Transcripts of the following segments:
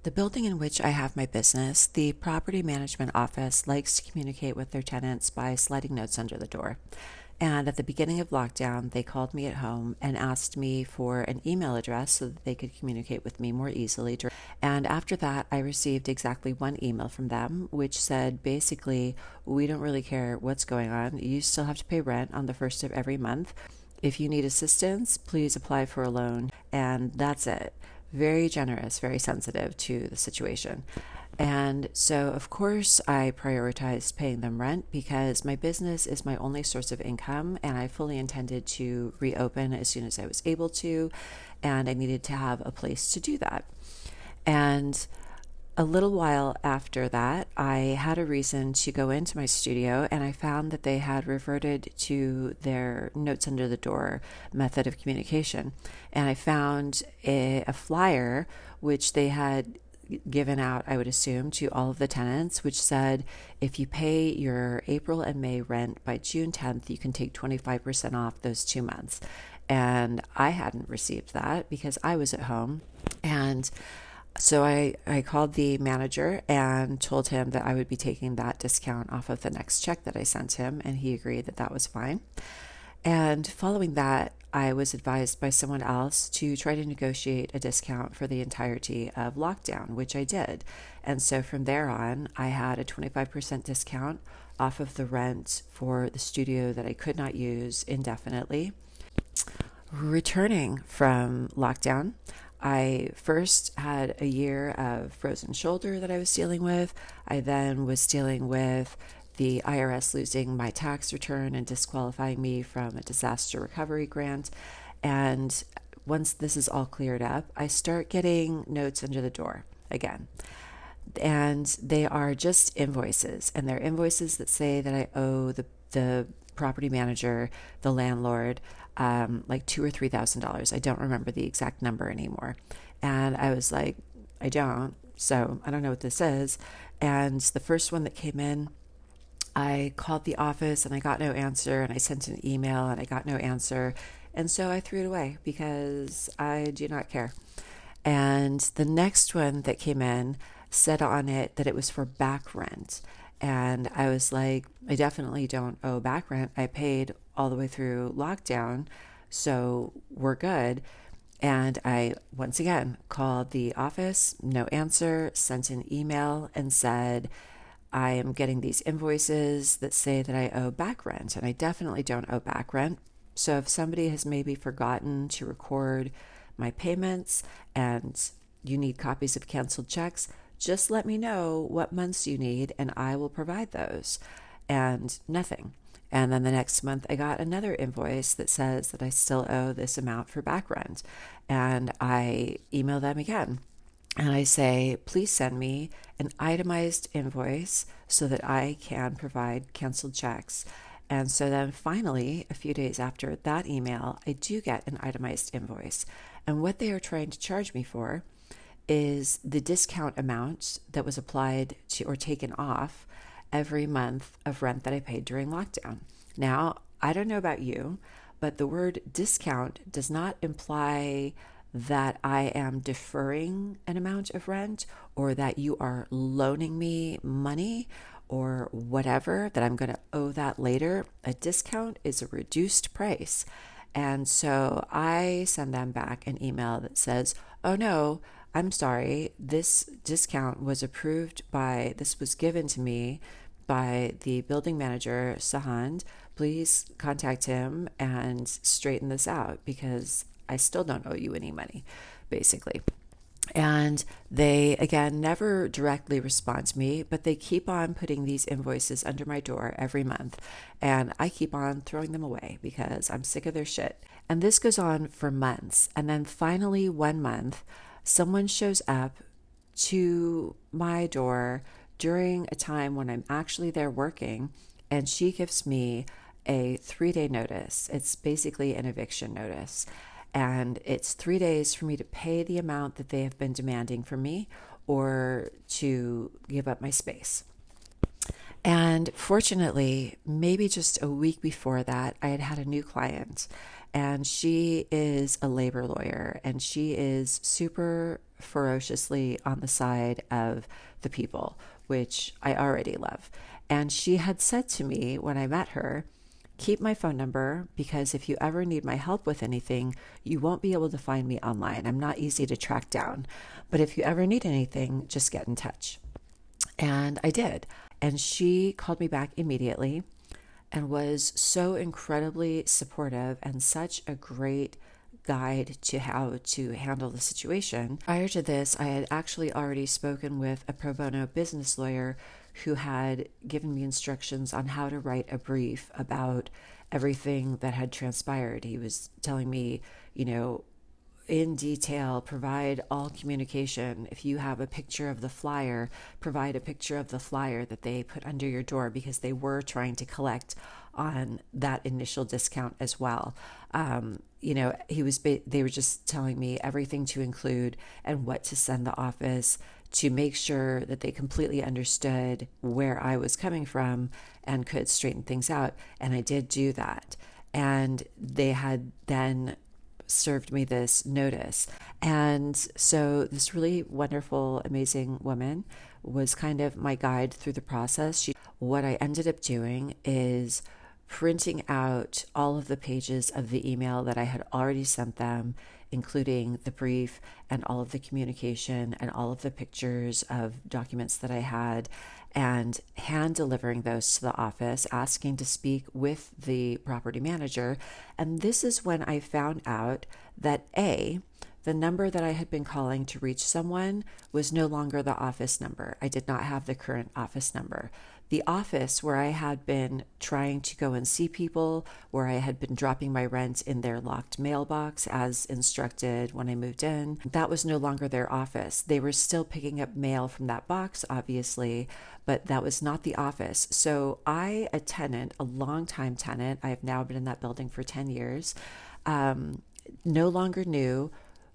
The building in which I have my business, the property management office likes to communicate with their tenants by sliding notes under the door. And at the beginning of lockdown, they called me at home and asked me for an email address so that they could communicate with me more easily. And after that, I received exactly one email from them, which said basically, we don't really care what's going on. You still have to pay rent on the first of every month. If you need assistance, please apply for a loan. And that's it. Very generous, very sensitive to the situation. And so, of course, I prioritized paying them rent because my business is my only source of income, and I fully intended to reopen as soon as I was able to, and I needed to have a place to do that. And a little while after that, I had a reason to go into my studio, and I found that they had reverted to their notes under the door method of communication. And I found a flyer which they had given out, I would assume, to all of the tenants, which said if you pay your April and May rent by June 10th, you can take 25% off those 2 months. And I hadn't received that because I was at home. And so I called the manager and told him that I would be taking that discount off of the next check that I sent him, and he agreed that that was fine. And following that, I was advised by someone else to try to negotiate a discount for the entirety of lockdown, which I did. And so from there on, I had a 25% discount off of the rent for the studio that I could not use indefinitely. Returning from lockdown, I first had a year of frozen shoulder that I was dealing with. I then was dealing with the IRS losing my tax return and disqualifying me from a disaster recovery grant. And once this is all cleared up, I start getting notes under the door again. And they are just invoices. And they're invoices that say that I owe the property manager, the landlord, like $2,000 or $3,000. I don't remember the exact number anymore. And I was like, I don't. So I don't know what this is. And the first one that came in, I called the office and I got no answer, and I sent an email and I got no answer. And so I threw it away because I do not care. And the next one that came in said on it that it was for back rent. And I was like, I definitely don't owe back rent. I paid all the way through lockdown, so we're good. And I, once again, called the office, no answer, sent an email and said, I am getting these invoices that say that I owe back rent, and I definitely don't owe back rent. So if somebody has maybe forgotten to record my payments and you need copies of canceled checks, just let me know what months you need and I will provide those. And nothing. And then the next month, I got another invoice that says that I still owe this amount for back rent. And I email them again. And I say, please send me an itemized invoice so that I can provide canceled checks. And so then finally, a few days after that email, I do get an itemized invoice. And what they are trying to charge me for is the discount amount that was applied to or taken off every month of rent that I paid during lockdown. Now, I don't know about you, but the word discount does not imply that I am deferring an amount of rent or that you are loaning me money or whatever, that I'm going to owe that later. A discount is a reduced price. And so I send them back an email that says, oh no, I'm sorry, this discount was this was given to me by the building manager, Sahand. Please contact him and straighten this out because I still don't owe you any money, basically. And they, again, never directly respond to me, but they keep on putting these invoices under my door every month. And I keep on throwing them away because I'm sick of their shit. And this goes on for months. And then finally, one month, someone shows up to my door during a time when I'm actually there working, and she gives me a 3-day notice. It's basically an eviction notice. And it's 3 days for me to pay the amount that they have been demanding from me or to give up my space. And fortunately, maybe just a week before that, I had had a new client. and she is a labor lawyer, and she is super ferociously on the side of the people, which I already love. And she had said to me when I met her, keep my phone number because if you ever need my help with anything, you won't be able to find me online. I'm not easy to track down. But if you ever need anything, just get in touch. And I did. And she called me back immediately and was so incredibly supportive and such a great guide to how to handle the situation. Prior to this, I had actually already spoken with a pro bono business lawyer who had given me instructions on how to write a brief about everything that had transpired. He was telling me, in detail, provide all communication. If you have a picture of the flyer, provide a picture of the flyer that they put under your door because they were trying to collect on that initial discount as well. They were just telling me everything to include and what to send the office to make sure that they completely understood where I was coming from and could straighten things out. And I did do that. And they had then served me this notice. And so this really wonderful, amazing woman was kind of my guide through the process. What I ended up doing is printing out all of the pages of the email that I had already sent them, including the brief and all of the communication and all of the pictures of documents that I had, and hand delivering those to the office, asking to speak with the property manager. And this is when I found out that the number that I had been calling to reach someone was no longer the office number. I did not have the current office number. The office where I had been trying to go and see people, where I had been dropping my rent in their locked mailbox as instructed when I moved in, that was no longer their office. They were still picking up mail from that box, obviously, but that was not the office. So a tenant, a longtime tenant, I have now been in that building for 10 years, no longer knew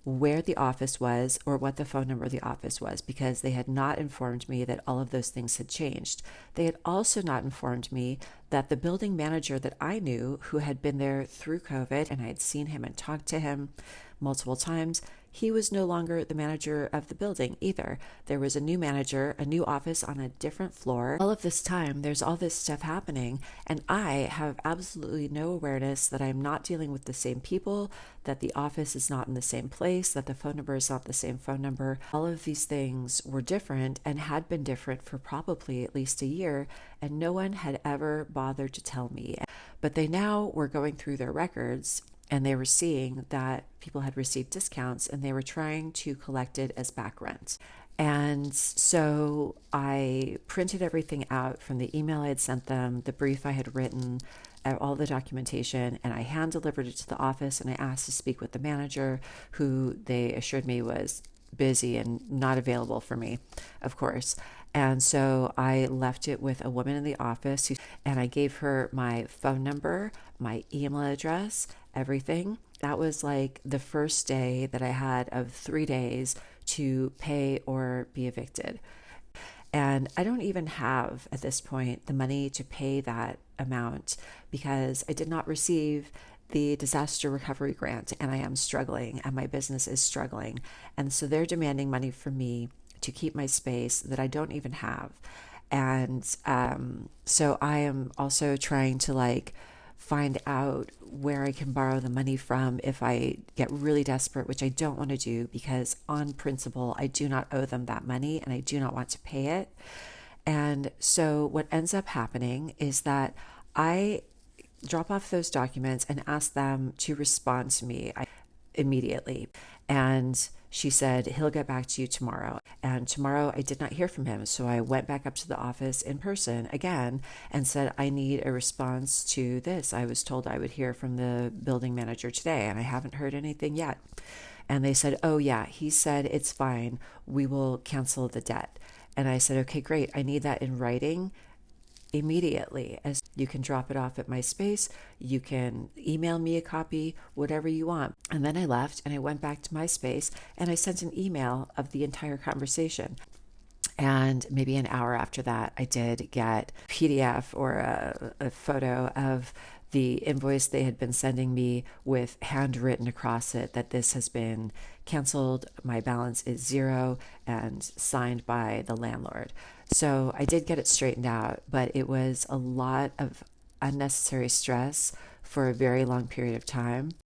where the office was or what the phone number of the office was because they had not informed me that all of those things had changed. They had also not informed me that the building manager that I knew, who had been there through COVID, and I had seen him and talked to him multiple times, he was no longer the manager of the building either. There was a new manager, a new office on a different floor. All of this time, there's all this stuff happening, and I have absolutely no awareness that I'm not dealing with the same people, that the office is not in the same place, that the phone number is not the same phone number. All of these things were different and had been different for probably at least a year, and no one had ever bothered to tell me. But they now were going through their records, and they were seeing that people had received discounts and they were trying to collect it as back rent. And so I printed everything out from the email I had sent them, the brief I had written, all the documentation, and I hand delivered it to the office, and I asked to speak with the manager, who they assured me was busy and not available for me, of course. And so I left it with a woman in the office, and I gave her my phone number, my email address, everything. That was like the first day that I had of 3 days to pay or be evicted. And I don't even have at this point the money to pay that amount because I did not receive the disaster recovery grant, and I am struggling and my business is struggling. And so they're demanding money from me to keep my space that I don't even have. And so I am also trying to find out where I can borrow the money from if I get really desperate, which I don't want to do because on principle, I do not owe them that money and I do not want to pay it. And so what ends up happening is that I drop off those documents and ask them to respond to me immediately. And she said, he'll get back to you tomorrow. And tomorrow I did not hear from him. So I went back up to the office in person again and said, I need a response to this. I was told I would hear from the building manager today, and I haven't heard anything yet. And they said, oh yeah, he said, it's fine. We will cancel the debt. And I said, okay, great. I need that in writing immediately. As you can drop it off at my space, you can email me a copy, whatever you want. And then I left and I went back to my space and I sent an email of the entire conversation. And maybe an hour after that, I did get a PDF or a photo of the invoice they had been sending me with handwritten across it that this has been canceled, my balance is zero, and signed by the landlord. So I did get it straightened out, but it was a lot of unnecessary stress for a very long period of time.